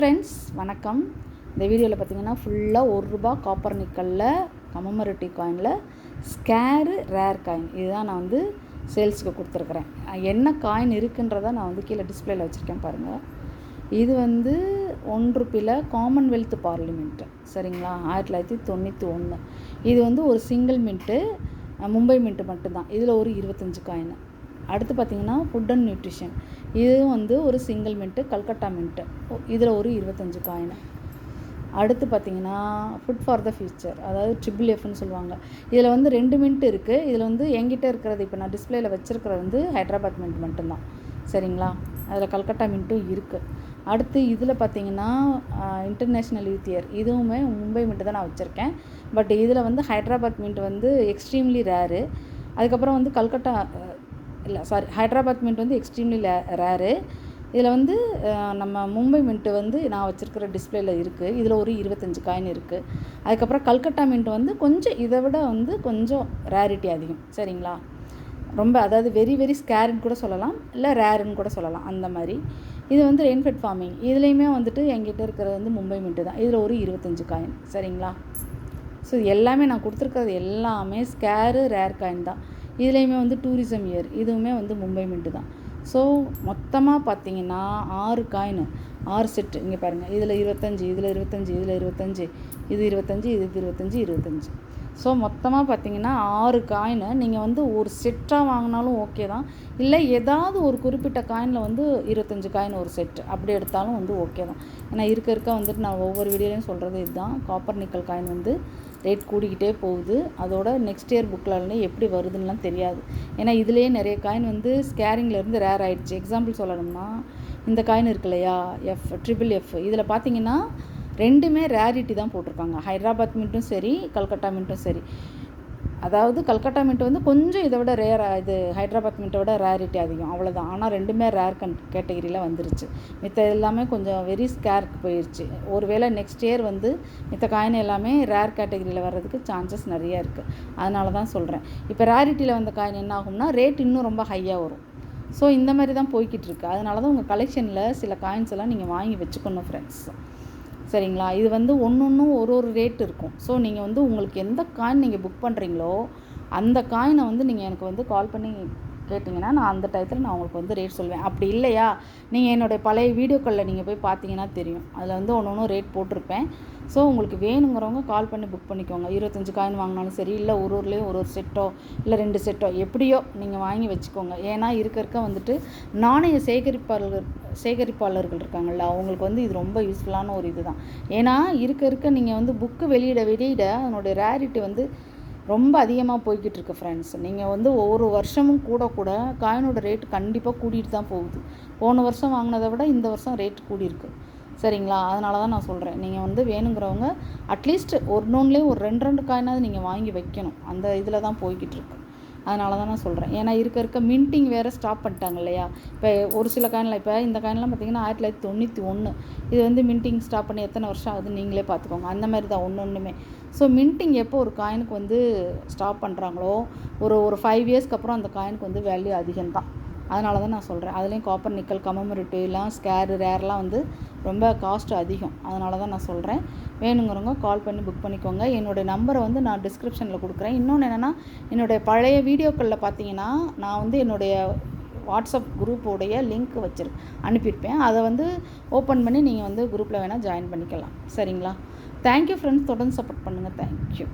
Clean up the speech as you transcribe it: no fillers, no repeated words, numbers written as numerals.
Friends, வணக்கம். இந்த வீடியோவில் பார்த்தீங்கன்னா ஃபுல்லாக ₹1 காப்பர் நிக்கலில் கமமரேட்டிவ் காயினில் ஸ்கேரு ரேர் காயின் இதுதான் நான் வந்து சேல்ஸுக்கு கொடுத்துருக்குறேன். என்ன காயின் இருக்குன்றதை நான் வந்து கீழே டிஸ்பிளேயில் வச்சுருக்கேன் பாருங்கள். இது வந்து ₹1 காமன்வெல்த் பார்லிமெண்ட்டு, சரிங்களா, 1991. இது வந்து ஒரு சிங்கிள் மின்ட்டு, மும்பை மின்ட்டு மட்டும்தான். இதில் ஒரு 25 காயின். அடுத்து பார்த்திங்கன்னா ஃபுட் அண்ட் நியூட்ரிஷன், இதுவும் வந்து ஒரு சிங்கிள் மின்ட்டு, கல்கட்டா மின்ட்டு. இதில் ஒரு 25 காயின். அடுத்து பார்த்திங்கன்னா ஃபுட் ஃபார் த ஃபியூச்சர், அதாவது FFFன்னு சொல்லுவாங்க. இதில் வந்து 2 மின்ட்டு இருக்குது. இதில் வந்து என்கிட்ட இருக்கிறது இப்போ நான் டிஸ்பிளேயில் வச்சுருக்கிறது வந்து ஹைட்ராபாத் மின்ட் மட்டும்தான், சரிங்களா. அதில் கல்கட்டா மின்ட்டும் இருக்குது. அடுத்து இதில் பார்த்திங்கன்னா இன்டர்நேஷ்னல் யூத் இயர், இதுவுமே மும்பை மின்ட்டு தான் நான் வச்சுருக்கேன். பட் இதில் வந்து ஹைட்ராபாத் மின்ட் வந்து எக்ஸ்ட்ரீம்லி ரேரு. அதுக்கப்புறம் வந்து ஹைட்ராபாத் மின்ட் வந்து எக்ஸ்ட்ரீம்லி ரேரு. இதில் வந்து நம்ம மும்பை மின்ட்டு வந்து நான் வச்சுருக்கிற டிஸ்பிளேயில் இருக்குது. இதில் ஒரு 25 காயின் இருக்குது. அதுக்கப்புறம் கல்கட்டா மின்ட் வந்து கொஞ்சம் இதை விட வந்து கொஞ்சம் ரேரிட்டி அதிகம், சரிங்களா. ரொம்ப அதாவது வெரி வெரி ஸ்கேருன்னு கூட சொல்லலாம், இல்லை ரேருன்னு கூட சொல்லலாம், அந்த மாதிரி. இது வந்து ரெயின்ஃபெட் ஃபார்மிங், இதுலேயுமே வந்துட்டு என்கிட்ட இருக்கிறது வந்து மும்பை மின்ட்டு தான். இதில் ஒரு 25 காயின், சரிங்களா. ஸோ எல்லாமே நான் கொடுத்துருக்கிறது எல்லாமே ஸ்கேரு ரேர் காயின் தான். இதுலேயுமே வந்து டூரிசம் இயர், இதுவுமே வந்து மும்பை மின்ட்டு தான். ஸோ மொத்தமாக பார்த்தீங்கன்னா 6 காயின், 6 செட்டு. இங்கே பாருங்கள், இதில் 25, இதில் 25, இதில் 25, இது 25, இது 25, 25. ஸோ மொத்தமாக பார்த்தீங்கன்னா 6 காயின். நீங்கள் வந்து ஒரு செட்டாக வாங்கினாலும் ஓகே தான், இல்லை ஏதாவது ஒரு குறிப்பிட்ட காயினில் வந்து 25 காயின் ஒரு செட்டு அப்படி எடுத்தாலும் வந்து ஓகே தான். ஏன்னா இருக்க வந்துட்டு நான் ஒவ்வொரு வீடியோலையும் சொல்கிறது இதுதான், காப்பர் நிக்கல் காயின் வந்து ரேட் கூடிக்கிட்டே போகுது. அதோட நெக்ஸ்ட் இயர் புக்கில் எப்படி வருதுன்னெலாம் தெரியாது. ஏன்னா இதுலேயே நிறைய காயின் வந்து ஸ்கேரிங்லேருந்து ரேர் ஆகிடுச்சு. எக்ஸாம்பிள் சொல்லணும்னா இந்த காயின் இருக்கு இல்லையா, FFF, இதில் பார்த்தீங்கன்னா 2மே ரேரிட்டி தான் போட்டிருக்காங்க. ஹைட்ராபாத் மின்ட்டும் சரி, கல்கட்டா மின்ட்டும் சரி. அதாவது கல்கட்டா மின்ட் வந்து கொஞ்சம் இதை விட இது ஹைட்ராபாத் மின்ட்டை விட ரேரிட்டி அதிகம், அவ்வளோதான். ஆனால் 2மே ரேர் கேட்டகிரியில் வந்துருச்சு. மித்த எல்லாமே கொஞ்சம் வெரி ஸ்கேருக்கு போயிடுச்சு. ஒருவேளை நெக்ஸ்ட் இயர் வந்து மித்த காயின் எல்லாமே ரேர் கேட்டகிரியில் வர்றதுக்கு சான்சஸ் நிறையா இருக்குது. அதனால தான் சொல்கிறேன். இப்போ ரேரிட்டியில் வந்த காயின் என்ன ஆகும்னா ரேட் இன்னும் ரொம்ப ஹையாக வரும். ஸோ இந்த மாதிரி தான் போய்கிட்டு இருக்கு. அதனால தான் உங்கள் கலெக்ஷனில் சில காயின்ஸ் எல்லாம் நீங்கள் வாங்கி வச்சுக்கணும் ஃப்ரெண்ட்ஸ், சரிங்களா. இது வந்து ஒன்று ஒரு ரேட் இருக்கும். ஸோ நீங்கள் வந்து உங்களுக்கு எந்த காயின் நீங்கள் புக் பண்ணுறீங்களோ அந்த காயினை வந்து நீங்கள் எனக்கு வந்து கால் பண்ணி கேட்டிங்கன்னா நான் அந்த டயத்தில் நான் உங்களுக்கு வந்து ரேட் சொல்லுவேன். அப்படி இல்லையா, நீங்கள் என்னுடைய பழைய வீடியோக்களில் நீங்கள் போய் பார்த்தீங்கன்னா தெரியும், அதில் வந்து ஒன்று ரேட் போட்டிருப்பேன். ஸோ உங்களுக்கு வேணுங்கிறவங்க கால் பண்ணி புக் பண்ணிக்கோங்க. 25 காயின் வாங்கினாலும் சரி, இல்லை ஊர்லேயும் ஒரு செட்டோ இல்லை 2 செட்டோ எப்படியோ நீங்கள் வாங்கி வச்சுக்கோங்க. ஏன்னா இருக்க வந்துட்டு நாணய சேகரிப்பாளர்கள் இருக்காங்கள்ல, அவங்களுக்கு வந்து இது ரொம்ப யூஸ்ஃபுல்லான ஒரு இது தான். ஏன்னா இருக்க நீங்கள் வந்து புக்கு வெளியிட அதனுடைய ரேரிட்டி வந்து ரொம்ப அதிகமாக போய்கிட்டு இருக்கு ஃப்ரெண்ட்ஸ். நீங்கள் வந்து ஒவ்வொரு வருஷமும் கூட காயினோட ரேட் கண்டிப்பாக கூட்டிகிட்டு தான் போகுது. போன வருஷம் வாங்கினதை விட இந்த வருஷம் ரேட் கூடியிருக்கு, சரிங்களா. அதனால தான் நான் சொல்கிறேன், நீங்கள் வந்து வேணுங்கிறவங்க அட்லீஸ்ட் ஒன்றுலேயும் ஒரு 2 காயினாவது நீங்கள் வாங்கி வைக்கணும். அந்த இதில் தான் போய்கிட்டு இருக்கு. அதனால தான் நான் சொல்கிறேன். ஏன்னா இருக்க மின்ட்டிங் வேறு ஸ்டாப் பண்ணிட்டாங்க இல்லையா. இப்போ ஒரு சில காயினில், இப்போ இந்த காயின்லாம் பார்த்திங்கன்னா 1991, இது வந்து மின்ட்டிங் ஸ்டாப் பண்ணி எத்தனை வருஷம் ஆகுதுன்னு நீங்களே பார்த்துக்கோங்க. அந்த மாதிரி தான் ஒன்றுமே. ஸோ மின்ட்டிங் எப்போ ஒரு காயினுக்கு வந்து ஸ்டாப் பண்ணுறாங்களோ ஒரு 5 இயர்ஸ்க்கு அப்புறம் அந்த காயினுக்கு வந்து வேல்யூ அதிகம் தான். அதனால தான் நான் சொல்கிறேன். அதுலேயும் காப்பர் நிக்கல் கமமரேட்டிவ்லாம் ஸ்கேரு ரேர்லாம் வந்து ரொம்ப காஸ்ட் அதிகம். அதனால தான் நான் சொல்கிறேன். வேணுங்கிறவங்க கால் பண்ணி புக் பண்ணிக்கோங்க. என்னுடைய நம்பரை வந்து நான் டிஸ்கிரிப்ஷனில் கொடுக்குறேன். இன்னொன்று என்னென்னா, என்னுடைய பழைய வீடியோக்களில் பார்த்தீங்கன்னா நான் வந்து என்னுடைய வாட்ஸ்அப் குரூப்போடைய லிங்க் அனுப்பியிருப்பேன். அதை வந்து ஓப்பன் பண்ணி நீங்கள் வந்து குரூப்பில் வேணால் ஜாயின் பண்ணிக்கலாம், சரிங்களா. தேங்க்யூ ஃப்ரெண்ட்ஸ், தொடர்ந்து சப்போர்ட் பண்ணுங்கள். தேங்க்யூ.